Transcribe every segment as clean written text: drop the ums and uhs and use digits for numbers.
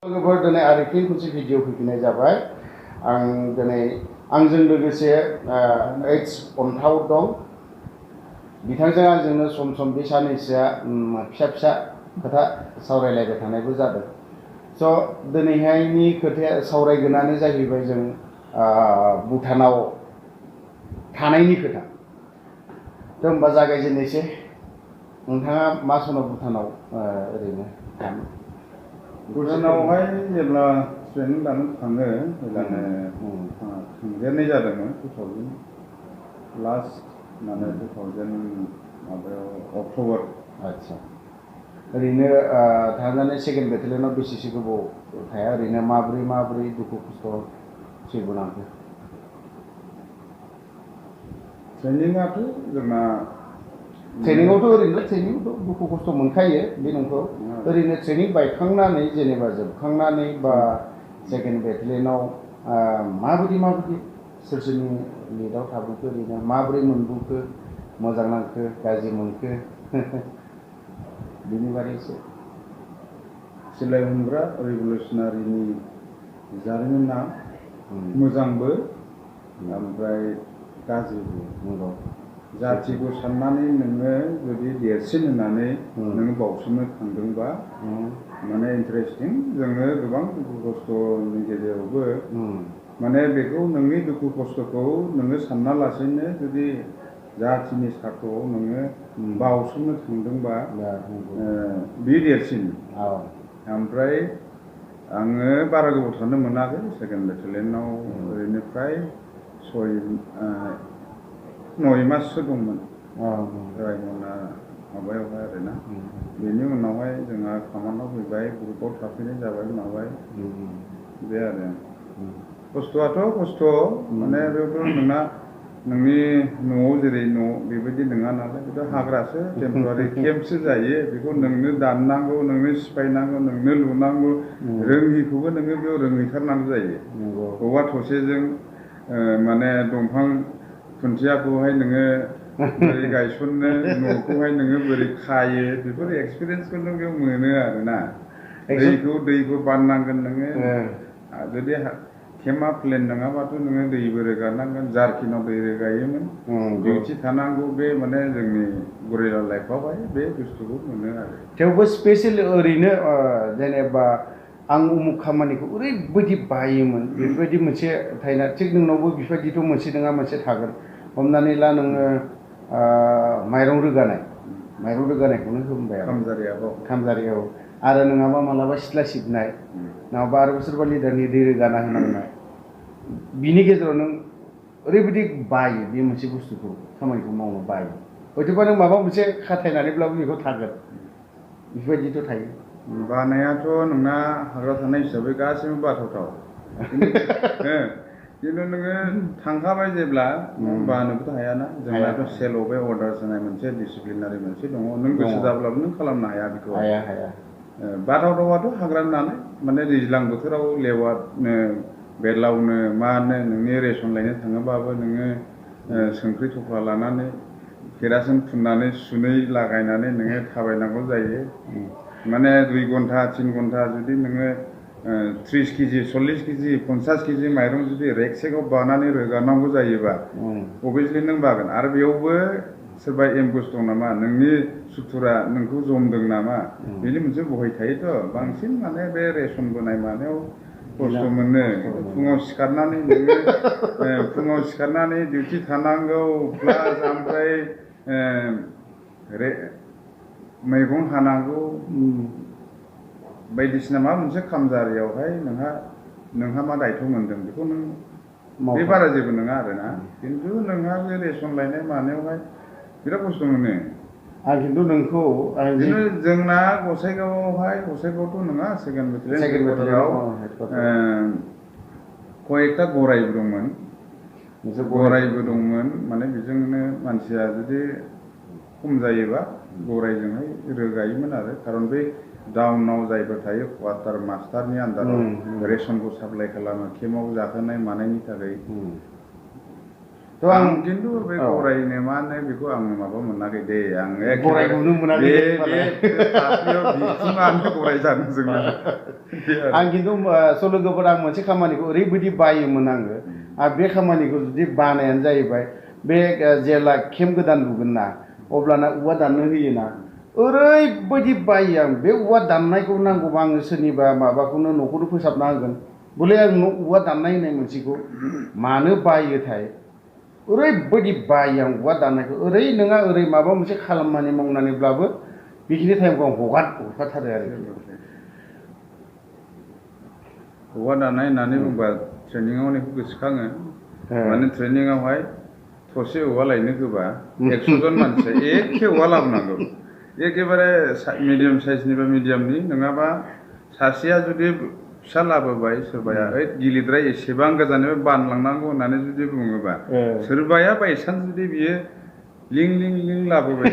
लोगोफोर दिनै आरो फिन खनसे भिडिअ फैफिननाय जाबाय आं दिनै आंजों लोगोसे एइच अन्थाव दं बिथांजों आंजोंनो सम सम बे सानैसोआ फिसा फिसा खोथा सावरायलायबाय थानायबो जादों स' दिनैहायनि खोथाया सावरायगोनानो जाहैबाय जों भुटानाव थानायनि खोथा थ' होमबा जागायजेननोसै नोंथाङा मा समाव भुटानाव ओरैनो थानो भुटानावहाय जेब्ला ट्रेनिं लानो थाङो अब्लानो थांजेननाय जादोंमोन 2000 लास्ट माने 2000 माबायाव अक्ट'बर। आच्छा ओरैनो थांनानै सेकेन्ड बेटेलियनाव बेसेसो गोबाव थाया ओरैनो माब्रै दुखु खस्थ' सैबोनांखो ट्रेनिंआथ' जोंना ट्रेनिंआवथ' ओरैनो ट्रेनिंआवथ' दुखु खस्थ' मोनखायो बे नंगौ ओरैनो ट्रेनिं बायखांनानै जेनेबा जोबखांनानै बा सेकेन्ड बेटेलियनाव माबायदि सोर सोरनि लिडआव थाबोखो ओरैनो माबोरै मोनबोखो मोजां नांखो गाज्रि मोनखो बिनि बारै एसे सिलाय हमग्रा रिभलिउसनारिनि जारिमिना मोजांबो ओमफ्राय गाज्रिबो नंगौ जाथिखौ साननानै नोङो जुदि देरसिन होननानै नोङो बावसोमनो थांदोंबा माने इन्टारेस्टिं जोङो गोबां दुखु खस्थ'नि गेजेरावबो माने बेखौ नोंनि दुखु खस्थ'खौ नोङो सानना लासेनो जुदि जाथिनि सार्थ'आव नोङो बावसोमनो थांदोंबा बे देरसिन ओमफ्राय आङो बारा गोबाव थानो मोनाखै सेकेन्ड बेटेलियनाव ओरैनो फ्राय 9 माससो दंमोन रायमना माबायावहाय आरोना बेनि उनावहाय जोंहा खामानियाव फैबाय ग्रुपआव थाफैनाय जाबाय माबाय बे आरो खस्थ'आथ' खस्थ' माने बेयावथ' नोंना नोंनि न'आव जेरै न' बेबायदि नङा नालाय बेथ' हाग्रासो टेम्परारि केम्पसो जायो बेखौ नोंनो दाननांगौ नोंनो सिफायनांगौ नोंनो लुनांगौ रोङिखौबो नोङो बेयाव रोंहैथारनांगौ जायो औवा थसेजों माने दंफां खुन्थियाखौहाय नोङो बोरै गायसननो न'खौहाय नोङो बोरै खायो बेफोर एक्सपिरियेन्सखौ नों बेयाव मोनो आरोना दैखौ बाननांगोन नोङो जुदि केम्पआ प्लेन नङाबाथ' नोङो दैबो रोगानांगोन जारकिनाव दै रोगायोमोन डिउटि थानांगौ बे माने जोंनि गरिला लाइफआवहाय बे बुस्थुखौ मोनो आरो थेवबो स्पेसियेलि ओरैनो जेनेबा आं उमुक खामानिखौ ओरैबायदि बायोमोन बेफोरबायदि मोनसे थायोना थिग नोंनावबो बेफोरबायदिथ' मोनसे नङा मोनसे थागोन हमनानै ला नोङो माइरं रोगानायखौनो होनबाय खामजारियाव आरो नङाबा मालाबा सिथ्ला सिबनाय नङाबा आरो सोरबा लिडारनि दै रोगाना होनांनाय बिनि गेजेराव नों ओरैबायदि बायो बे मोनसे बुस्थुखौ खामानिखौ मावनो बायो हयथ'बा नों माबा मोनसे खाथायनानैब्लाबो बेखौ थागोन बेफोरबायदिथ' थायो बानायाथ' नोंना हाग्रा थानाय हिसाबै गासिबो बाथावथाव खिन्थु नोङो थांखाबाय जेब्ला बानोबोथ' हायाना जोंनाथ' सेल अबे अर्डार्स होनाय मोनसे डिसिप्लिनारि मोनसे दङ नों गोसो जाब्लाबो नों खालामनो हाया बेखौ हाया बाथावथावाथ' हाग्रानि माने दैज्लां बोथोराव लेवारनो बेलावनो मानो नोंनि रेसन लायनो थाङोबाबो नोङो संख्रि थफ्ला लानानै केरासिन फुननानै सुनै लागायनानै नोङो थाबायनांगौ जायो माने 2 घन्टा 3 घन्टा जुदि नोङो 30 केजि 40 केजि 50 केजि माइरं जुदि रेकसेकआव बानानै रोगानांगौ जायोबा अभियासलि नों बागोन आरो बेयावबो सोरबा एम्बुस दं नामा नोंनि सुथुरा नोंखौ जमदों नामा बेनि मोनसे भय थायोथ' बांसिन माने बे रेसन बोनाय मानायाव खस्थ' मोनो फुङाव सिखारनानै डिउटि थानांगौ प्लास ओमफ्राय मैगं हानांगौ बायदिसिना माबा मोनसे खामजारियावहाय नोंहा मा दायथ' मोनदों बेखौ नों बे बारा जेबो नङा आरोना खिन्थु नोंहा बे रेसन लायनाय मानायावहाय बिराद खस्थ' मोनो आं खिन्थु नोंखौ खिन्थु जोंना गसाइगावआवथ' नङा सेकेन्ड बेटेलियनाव कयेकथा गरायबो दंमोन माने बेजोंनो मानसिया जुदि खम जायोबा गरायजोंहाय रोगायोमोन आरो खारन बै डाउनाव जायफोर थायो क्वार्टार मास्टारनि आन्दाराव रेसनखौ साप्लाइ खालामो केम्पआव जाहोनाय मानायनि थाखाय थ' थ' आं खिन्थु बे गरायनो मा होनो बेखौ आं माबा मोनाखै दे आं गरायखौनो मोनाखै बे फाफ्लियाव बिखुङानो गराय जानो जोंना आं खिन्थु सल'गोफोर आं मोनसे खामानिखौ ओरैबायदि बायोमोन आङो आरो बे खामानिखौ जुदि बानायानो जाहैबाय बे जेब्ला केम्प गोदान लुगोन ना अब्लाना औवा दाननो होयोना ओरैबायदि बायो आं बे औवा दाननायखौ नांगौबा आङो सोरनिबा माबाखौनो न'खौनो फोसाबना होगोन बले आं औवा दाननाय होननाय मोनसेखौ मानो बायोथाय ओरैबायदि बायो आं औवा दाननायखौ ओरै नङा ओरै माबा मोनसे खामानि मावनानैब्लाबो बेखिनि टाइमखौ आं हगारथारो आरो औवा दाननाय होननानै बुंबा ट्रेनिङावनिखौ गोसोखाङो माने ट्रेनिङावहाय थसे औवा लायनो होबा 100 जन मानसिया एखे औवा लाबोनांगौ एखेबारे मिडियाम साइजनि बा मिडियामनि नङाबा सासेया जुदि फिसा लाबोबाय सोरबाया ओइ गिलिरद्राय एसेबां गोजाननिफ्राय बानलांनांगौ होननानै जुदि बुङोबा सोरबाया बायसान्स जुदि बियो लिं लिं लिं लाबोबाय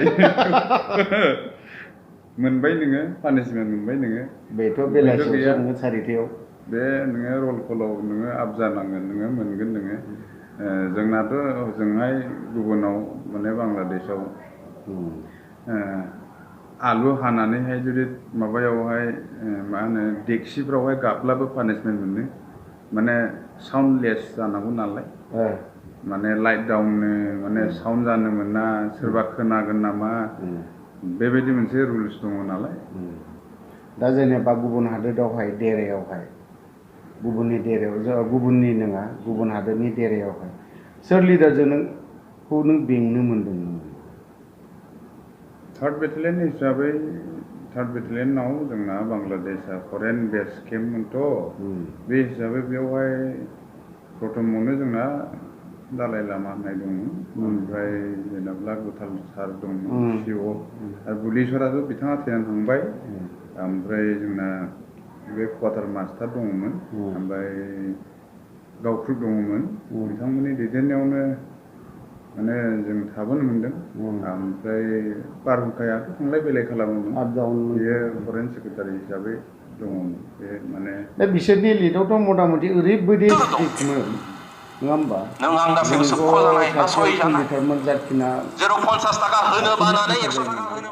मोनबाय नोङो पानिशमेन्ट मोनबाय नोङो बेथ' बेलासियावसो नोङो 4टायाव बे नोङो रल कलाव नोङो आप जानांगोन नोङो मोनगोन नोङो जोंनाथ' ओजोंहाय गुबुनाव माने बांलादेशआव आलु हानानैहाय जुदि माबायावहाय मा होनो डेक्सिफ्रावहाय गाबब्लाबो पानिशमेन्ट मोनो माने साउन्डलेस जानांगौ नालाय माने लाइट डाउननो माने साउन्ड जानो मोना सोरबा खोनागोन नामा बेबायदि मोनसे रुल्स दङ नालाय दा जेनेबा गुबुन हादोरावहाय देरायावहाय गुबुननि देरायाव गुबुननि नङा गुबुन हादोरनि देरायावहाय सोर लिडारजों नोंखौ नों बेंनो मोन्दों थार्ड बेटेलियन हिसाबै थार्ड बेटेलियनाव जोंना बांलादेशआ फरेन बेस केम्पमोनथ' बे हिसाबै बेवहाय प्रथमावनो जोंना दालाइ लामा होननाय दंमोन ओमफ्राय जेनेबा गुथाल सार दंमोन सिअ आरो बुलेश्वराथ' बिथाङा थैनानै थांबाय ओमफ्राय जोंना बे क्वार्टार मास्टार दङमोन ओमफ्राय गावख्रुब दङमोन बिथांमोननि दैदेननायावनो माने जों थाबोनो मोन्दों ओमफ्राय बारहुंखायाथ' थांलाय फैलाय खालामोमोन बेयो फरेन सेक्रेटारि हिसाबै दङमोन बे माने दा बिसोरनि लिडावथ' मथा मथि ओरैबायदि स्ट्रिक्टमोन नङा होमबा जोंथ' सासेयाव 2 लिटारमोन जारकिना 0.50 थाखा होनो बानानै 100 थाखा होनो